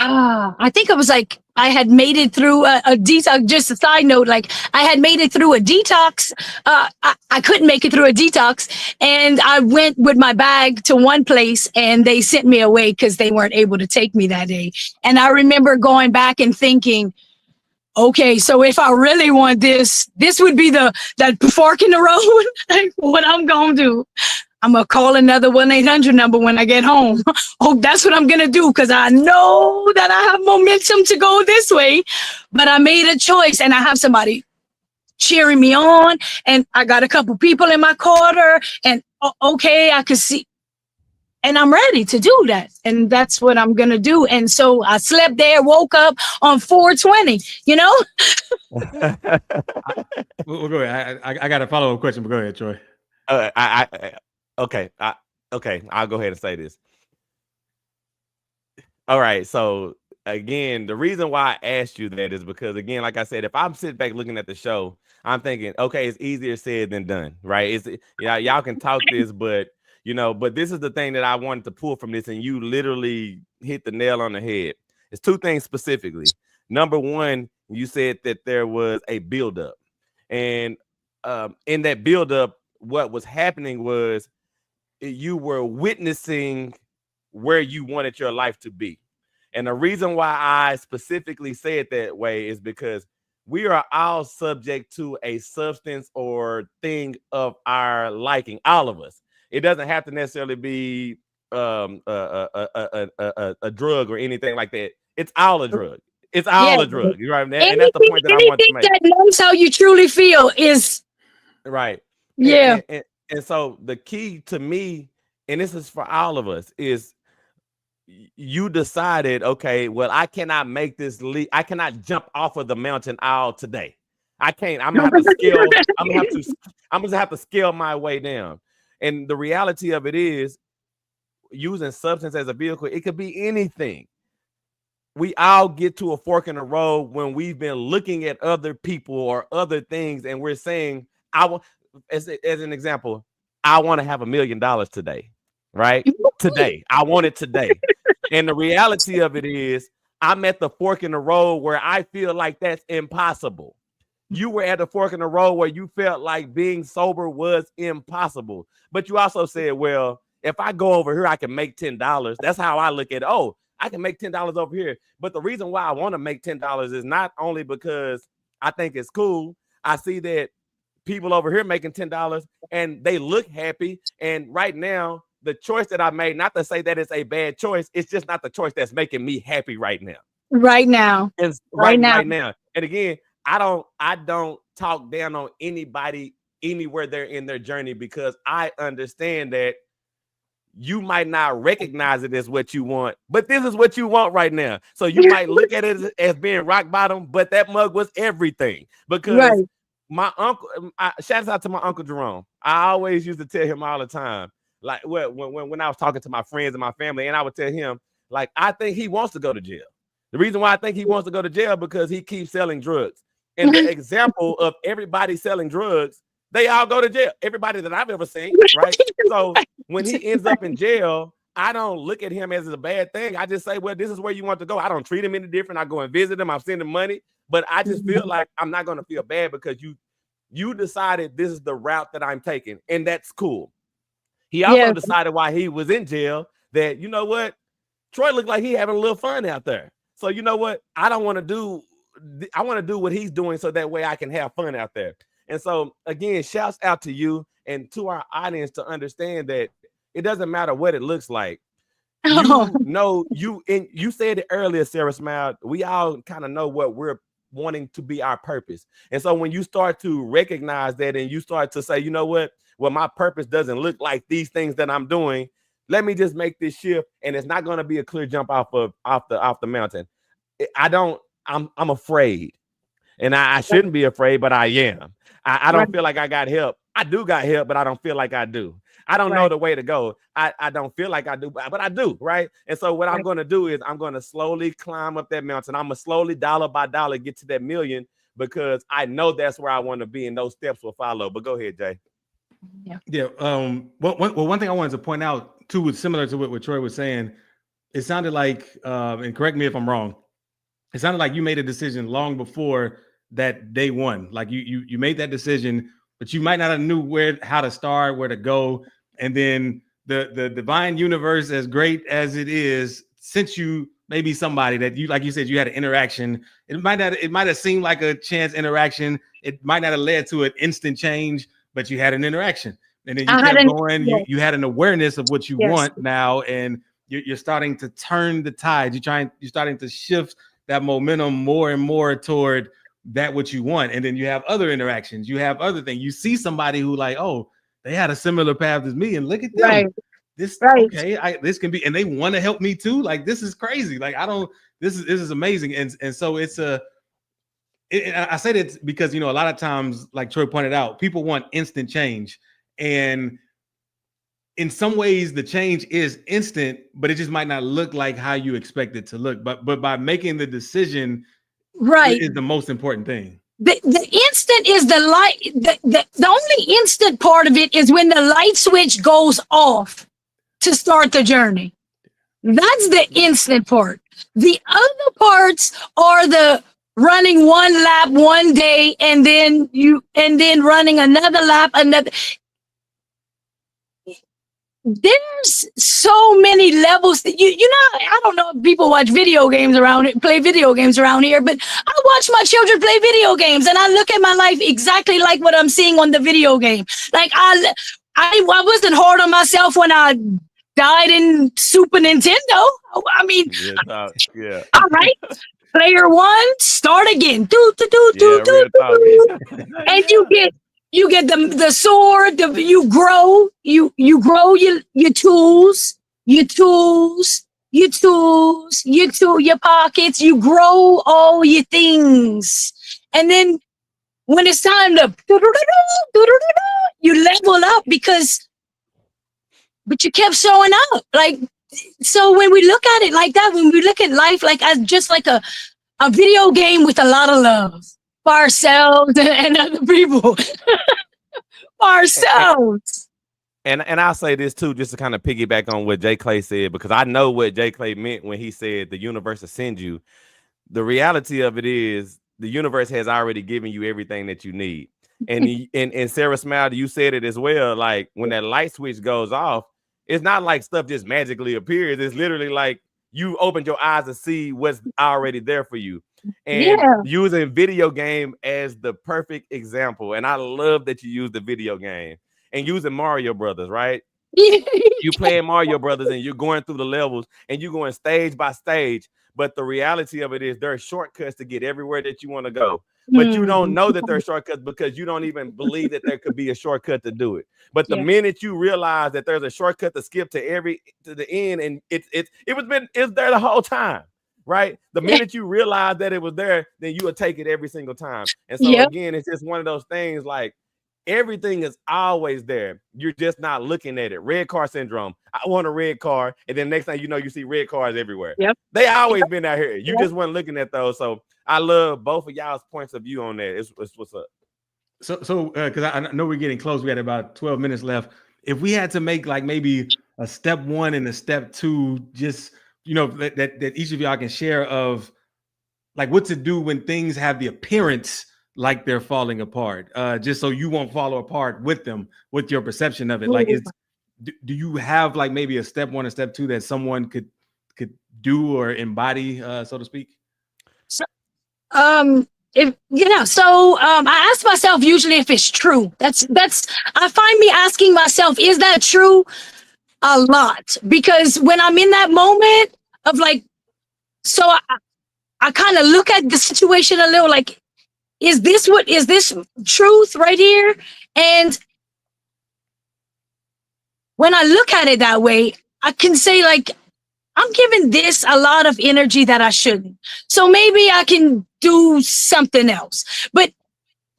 I think I was like I had made it through a detox. Just a side note, like I had made it through a detox. I couldn't make it through a detox, and I went with my bag to one place, and they sent me away because they weren't able to take me that day. And I remember going back and thinking, okay, so if I really want this would be that fork in the road. Like, what I'm gonna do? I'm gonna call another 1-800 number when I get home. Oh, that's what I'm gonna do, because I know that I have momentum to go this way. But I made a choice, and I have somebody cheering me on, and I got a couple people in my corner, and okay, I could see, and I'm ready to do that, and that's what I'm gonna do. And so I slept there, woke up on 420. You know. We'll go ahead. I got a follow-up question, but go ahead, Troy. Okay, I'll go ahead and say this. All right, so again, the reason why I asked you that is because, again, like I said, if I'm sitting back looking at the show, I'm thinking, okay, it's easier said than done, right? Y'all can talk this, but but this is the thing that I wanted to pull from this, and you literally hit the nail on the head. It's two things specifically. Number one, you said that there was a buildup, and in that buildup, what was happening was you were witnessing where you wanted your life to be. And the reason why I specifically say it that way is because we are all subject to a substance or thing of our liking, all of us. It doesn't have to necessarily be a drug or anything like that. It's all a drug. It's all a drug. Right? And that's the point that I want to make. That knows how you truly feel is right. Yeah. And so the key to me, and this is for all of us, is you decided, okay, well, I cannot make this leap. I cannot jump off of the mountain all today. I can't. I'm gonna have to scale. I'm gonna have to scale my way down. And the reality of it is, using substance as a vehicle, it could be anything. We all get to a fork in the road when we've been looking at other people or other things, and we're saying, as an example, I want to have $1 million today, right? Today. I want it today. And the reality of it is, I'm at the fork in the road where I feel like that's impossible. You were at the fork in the road where you felt like being sober was impossible. But you also said, well, if I go over here, I can make $10. That's how I look at it. Oh, I can make $10 over here. But the reason why I want to make $10 is not only because I think it's cool. I see that people over here making $10 and they look happy. And right now, the choice that I made, not to say that it's a bad choice, it's just not the choice that's making me happy right now. Right now. It's right now. And again, I don't talk down on anybody anywhere they're in their journey, because I understand that you might not recognize it as what you want, but this is what you want right now. So you might look at it as being rock bottom, but that mug was everything. Because my uncle, shouts out to my Uncle Jerome. I always used to tell him all the time, like when I was talking to my friends and my family, and I would tell him, like, I think he wants to go to jail. The reason why I think he wants to go to jail because he keeps selling drugs. And the example of everybody selling drugs, they all go to jail. Everybody that I've ever seen, right? So when he ends up in jail, I don't look at him as a bad thing. I just say, well, this is where you want to go. I don't treat him any different. I go and visit him. I send him money. But I just feel like I'm not going to feel bad because you decided this is the route that I'm taking. And that's cool. He also decided while he was in jail that, you know what? Troy looked like he having a little fun out there. So you know what? I want to do what he's doing so that way I can have fun out there. And so again, shouts out to you and to our audience to understand that it doesn't matter what it looks like. You said it earlier, Sara Smiled. We all kind of know what we're wanting to be our purpose. And so when you start to recognize that and you start to say, you know what? Well, my purpose doesn't look like these things that I'm doing. Let me just make this shift, and it's not going to be a clear jump off the mountain. I'm afraid, and I shouldn't be afraid, but I am. I don't feel like I got help. I do got help, but I don't feel like I do. I don't know the way to go. I don't feel like I do, but I do, right? And so what I'm going to do is I'm going to slowly climb up that mountain. I'm going to slowly, dollar by dollar, get to that million, because I know that's where I want to be, and those steps will follow. But go ahead, Jay. One thing I wanted to point out too was similar to what Troy was saying. It sounded like, and correct me if I'm wrong, it sounded like you made a decision long before that day one. Like you made that decision, but you might not have knew how to start, where to go. And then the divine universe, as great as it is, since you maybe somebody that you, like you said, you had an interaction. It might have seemed like a chance interaction. It might not have led to an instant change, but you had an interaction. And then you kept going. Yes. You had an awareness of what you Yes. want now, and you're starting to turn the tide. You're starting to shift that momentum more and more toward that what you want. And then you have other interactions. You have other things. You see somebody who like, oh, they had a similar path as me, and look at them. Right. This Right. okay. This can be, and they want to help me too. Like, this is crazy. Like, this is amazing. And so I say that because, you know, a lot of times, like Troy pointed out, people want instant change. And in some ways the change is instant, but it just might not look like how you expect it to look. But by making the decision, Right, is the most important thing. the instant is the light. The only instant part of it is when the light switch goes off to start the journey. That's the instant part. The other parts are the running one lap one day and then running another lap another. There's so many levels that you know, I don't know if people watch video games play video games around here, but I watch my children play video games and I look at my life exactly like what I'm seeing on the video game. Like I wasn't hard on myself when I died in Super Nintendo. I mean, yeah. All right. Player one, start again. And you get the sword, you grow your tools, your pockets, you grow all your things. And then when it's time to you level up but you kept showing up. Like, so when we look at it like that, when we look at life like as just like a video game with a lot of love for ourselves and other people. Ourselves. And I'll say this too, just to kind of piggyback on what J. Clay said, because I know what J. Clay meant when he said the universe will send you. The reality of it is the universe has already given you everything that you need. And Sara Smiled, you said it as well. Like when that light switch goes off, it's not like stuff just magically appears. It's literally like you opened your eyes to see what's already there for you. And using video game as the perfect example. And I love that you use the video game and using Mario Brothers, right? You playing Mario Brothers and you're going through the levels and you're going stage by stage. But the reality of it is there are shortcuts to get everywhere that you want to go. But you don't know that there are shortcuts because you don't even believe that there could be a shortcut to do it. But the minute you realize that there's a shortcut to skip to the end, and it's there the whole time, right? The minute you realize that it was there, then you will take it every single time. And so again, it's just one of those things like everything is always there. You're just not looking at it. Red car syndrome. I want a red car, and then next thing you know, you see red cars everywhere. They always been out here. You just weren't looking at those. So I love both of y'all's points of view on that. It's what's up. So because I know we're getting close. We had about 12 minutes left. If we had to make like maybe a step one and a step two, just that each of y'all can share of like what to do when things have the appearance like they're falling apart, just so you won't fall apart with them, with your perception of it. Like, do you have like maybe a step one or step two that someone could do or embody, so to speak? So, I ask myself usually if it's true. That's I find me asking myself, is that true? A lot, because when I'm in that moment of like, so I kind of look at the situation a little like, is this truth right here? And when I look at it that way, I can say like, I'm giving this a lot of energy that I shouldn't. So maybe I can do something else. But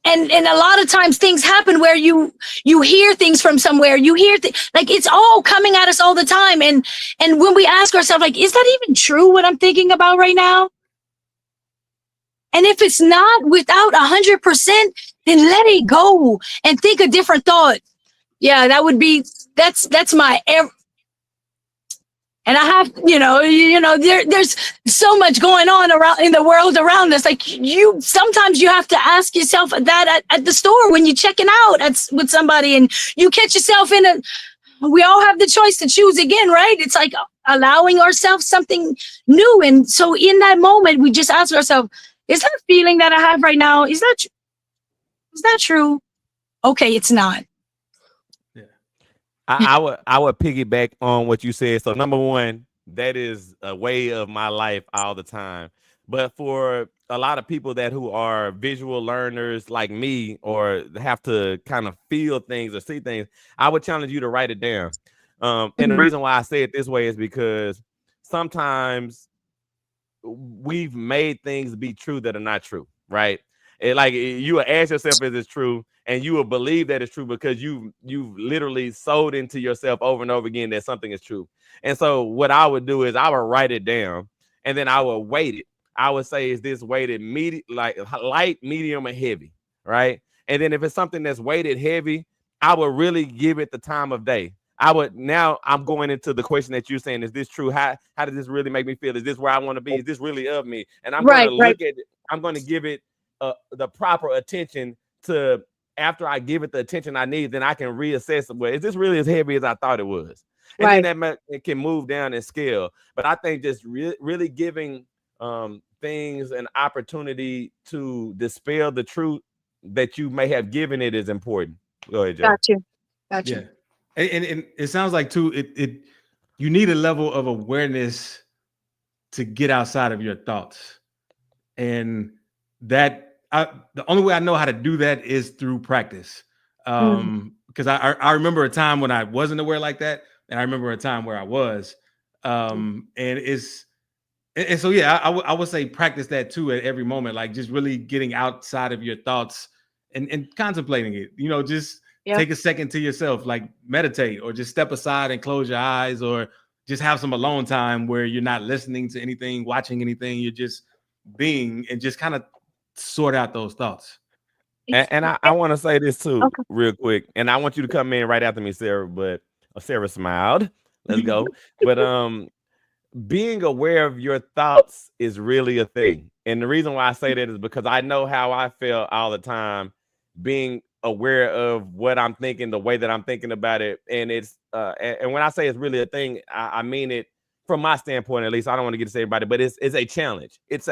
and a lot of times things happen where you hear things from somewhere, like it's all coming at us all the time. And when we ask ourselves, like, is that even true what I'm thinking about right now? And if it's not without 100%, then let it go and think a different thought. Yeah, that would be, that's my, And I have, there's so much going on around in the world around us. Like sometimes you have to ask yourself that at the store when you're checking out with somebody, and you catch yourself we all have the choice to choose again, right? It's like allowing ourselves something new. And so in that moment, we just ask ourselves, is that feeling that I have right now, is that true? Okay, it's not. I would piggyback on what you said. So number one, that is a way of my life all the time. But for a lot of people who are visual learners like me, or have to kind of feel things or see things, I would challenge you to write it down. And the reason why I say it this way is because sometimes we've made things be true that are not true, right? Like you will ask yourself, is it true? And you will believe that it's true because you've literally sold into yourself over and over again that something is true. And so what I would do is I would write it down, and then I would weight it. I would say, is this weighted like light, medium, or heavy, right? And then if it's something that's weighted heavy, I would really give it the time of day. I'm going into the question that you're saying, is this true? How does this really make me feel? Is this where I want to be? Is this really of me? And I'm going to look at it. I'm going to give it the proper attention to. After I give it the attention I need, then I can reassess, well, is this really as heavy as I thought it was? And then it can move down in scale. But I think just really giving things an opportunity to dispel the truth that you may have given it is important. Go ahead, Joe. Got you. Yeah. And it sounds like too, you need a level of awareness to get outside of your thoughts. And that the only way I know how to do that is through practice. Because I remember a time when I wasn't aware like that, and I remember a time where I was. And so yeah, I would say practice that too at every moment, like just really getting outside of your thoughts and contemplating it. Just take a second to yourself, like meditate, or just step aside and close your eyes, or just have some alone time where you're not listening to anything, watching anything. You're just being, and just kind of sort out those thoughts. And I want to say this too, real quick. And I want you to come in right after me, Sarah. But Sarah smiled. Let's go. But being aware of your thoughts is really a thing. And the reason why I say that is because I know how I feel all the time, being aware of what I'm thinking, the way that I'm thinking about it. And it's and when I say it's really a thing, I mean it from my standpoint, at least. I don't want to get to say everybody, but it's a challenge. It's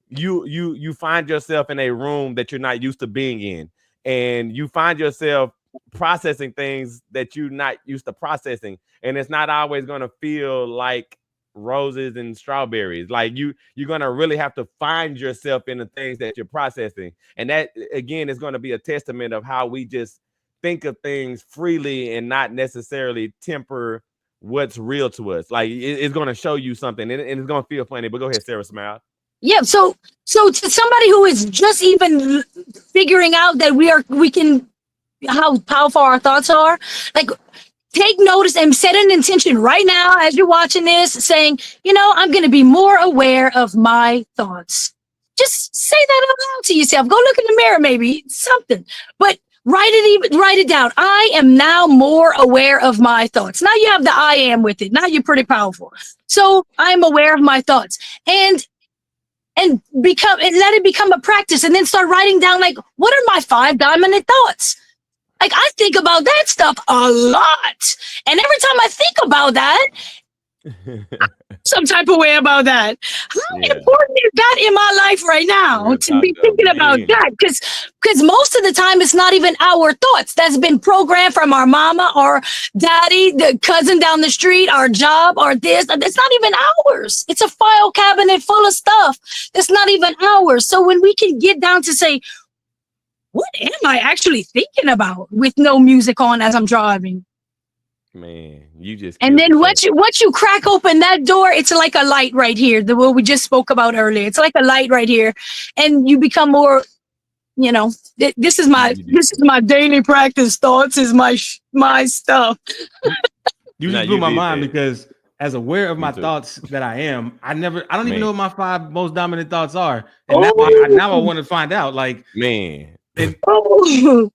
you find yourself in a room that you're not used to being in, and you find yourself processing things that you're not used to processing, and it's not always going to feel like roses and strawberries. Like you're going to really have to find yourself in the things that you're processing, and that again is going to be a testament of how we just think of things freely and not necessarily temper what's real to us. Like it's going to show you something, and it's going to feel funny. But go ahead, Sarah Smiled. Yeah, so to somebody who is just even figuring out that we can, how powerful our thoughts are, like take notice and set an intention right now as you're watching this, saying, I'm going to be more aware of my thoughts. Just say that out loud to yourself. Go look in the mirror, maybe something, but write it down. I am now more aware of my thoughts. Now you have the I am with it. Now you're pretty powerful. So I'm aware of my thoughts, and let it become a practice, and then start writing down, like, what are my 5 dominant thoughts? Like, I think about that stuff a lot. And every time I think about that, some type of way about that. How important is that in my life right now to be thinking about that? Because most of the time it's not even our thoughts. That's been programmed from our mama or daddy, the cousin down the street, our job, or this. It's not even ours. It's a file cabinet full of stuff that's not even ours. So when we can get down to say, what am I actually thinking about with no music on as I'm driving? Man, you just. And then once you crack open that door, it's like a light right here. The what we just spoke about earlier. It's like a light right here, and you become more. This is my daily practice. Thoughts is my stuff. You just blew my mind, because as aware of my thoughts that I am, I don't even know what my 5 most dominant thoughts are, and now I want to find out. Like, man, and to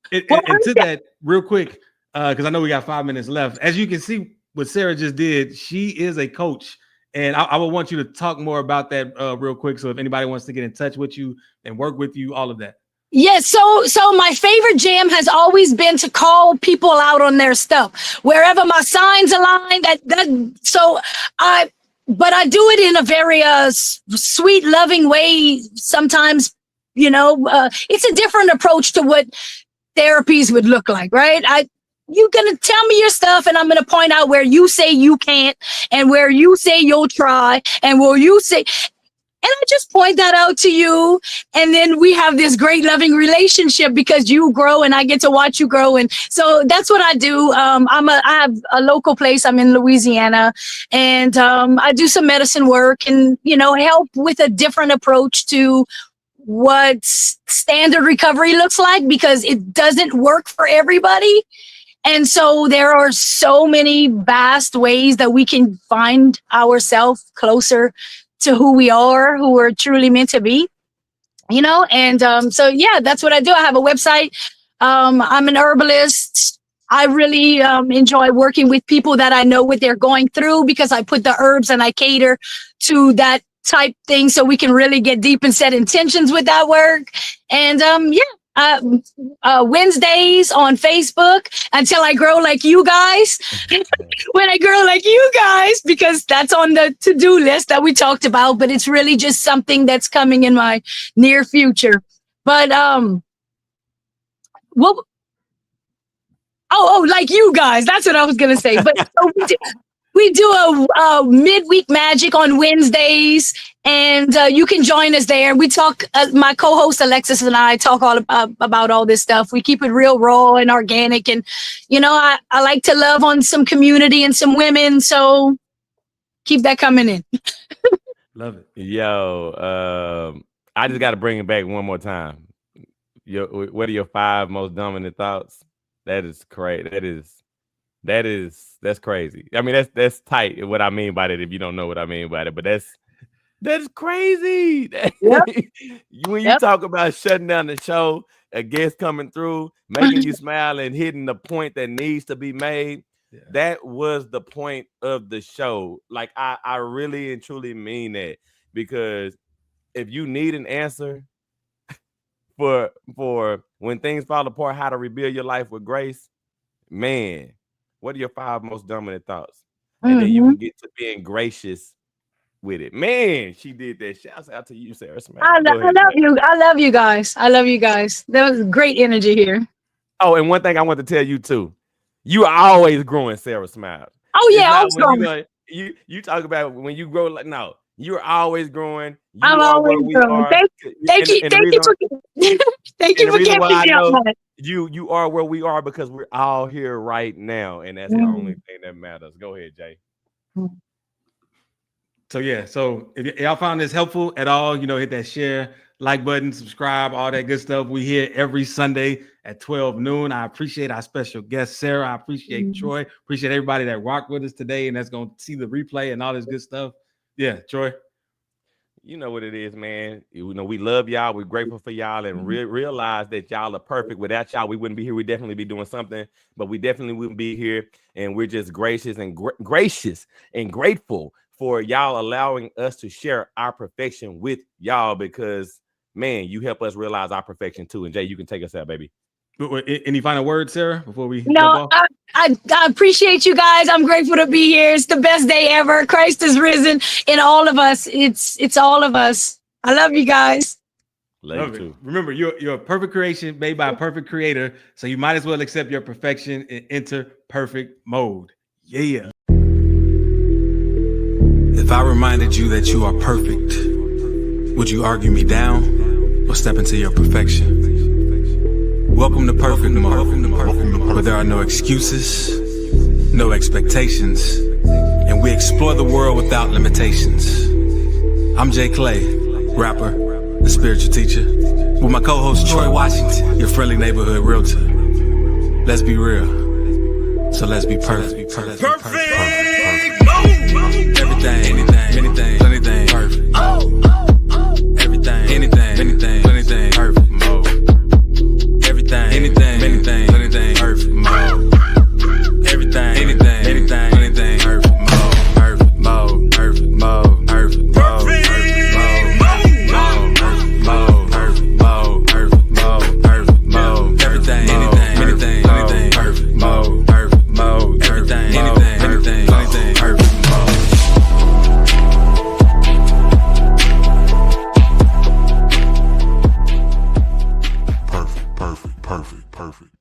that real quick. Because I know we got 5 minutes left. As you can see, what Sara just did, she is a coach. And I would want you to talk more about that real quick. So if anybody wants to get in touch with you and work with you, all of that. Yes, so my favorite jam has always been to call people out on their stuff. Wherever my signs align, but I do it in a very sweet, loving way. Sometimes, it's a different approach to what therapies would look like, right? You're going to tell me your stuff, and I'm going to point out where you say you can't and where you say you'll try and where you say... And I just point that out to you. And then we have this great loving relationship because you grow and I get to watch you grow. And so that's what I do. I have a local place. I'm in Louisiana, and I do some medicine work and, help with a different approach to what standard recovery looks like, because it doesn't work for everybody. And so there are so many vast ways that we can find ourselves closer to who we're truly meant to be, and so yeah, that's what I do. I have a website. I'm an herbalist. I really enjoy working with people that I know what they're going through, because I put the herbs and I cater to that type thing so we can really get deep and set intentions with that work. And Wednesdays on Facebook until I grow like you guys. When I grow like you guys, because that's on the to-do list that we talked about, but it's really just something that's coming in my near future. But like you guys, that's what I was gonna say. But so we do a midweek magic on Wednesdays, and you can join us there. We talk, my co-host Alexis and I talk all about all this stuff. We keep it real raw and organic. And, I like to love on some community and some women. So keep that coming in. Love it. Yo, I just got to bring it back one more time. What are your 5 most dominant thoughts? That is crazy. That's crazy. I mean, that's tight. What I mean by that, if you don't know what I mean by it, but that's crazy. Yep. When you talk about shutting down the show, a guest coming through, making you smile and hitting the point that needs to be made, that was the point of the show. Like, I really and truly mean that, because if you need an answer for when things fall apart, how to rebuild your life with grace, man, what are your 5 most dominant thoughts? And then you can get to being gracious with it. Man, she did that. Shouts out to you, Sara Smiled. I love you. I love you guys. I love you guys. There was great energy here. Oh, and one thing I want to tell you too. You are always growing, Sara Smiled. Oh yeah, I was growing. You talk about when you grow, like, no, you're always growing. I'm always growing. Thank you for getting me on that. You are where we are because we're all here right now, and that's the only thing that matters. Go ahead, Jay. So if y'all found this helpful at all, hit that share, like button, subscribe, all that good stuff. We here every Sunday at 12 noon. I appreciate our special guest, Sara. I appreciate Troy. Appreciate everybody that rocked with us today and that's going to see the replay and all this good stuff. Yeah, Troy. You know what it is, man. We love y'all. We're grateful for y'all, and realize that y'all are perfect. Without y'all, we wouldn't be here. We'd definitely be doing something, but we definitely wouldn't be here. And we're just gracious and grateful for y'all allowing us to share our perfection with y'all, because, man, you help us realize our perfection too. And Jay, you can take us out, baby. Any final words, Sara, before we No, I appreciate you guys. I'm grateful to be here. It's the best day ever. Christ is risen in all of us. It's all of us. I love you guys. Love you too. Remember, you're a perfect creation made by a perfect creator, so you might as well accept your perfection and enter perfect mode. Yeah. If I reminded you that you are perfect, would you argue me down or step into your perfection? Welcome to Perfect Mode, where there are no excuses, no expectations, and we explore the world without limitations. I'm Jay Clay, rapper and spiritual teacher, with my co-host Troy Washington, your friendly neighborhood realtor. Let's be real, so let's be perfect. Perfect mode. Everything, anything, plenty things, perfect. Everything, anything, plenty things, perfect mode. Anything, anything, perfect mode. Everything, anything, plenty things. perfect.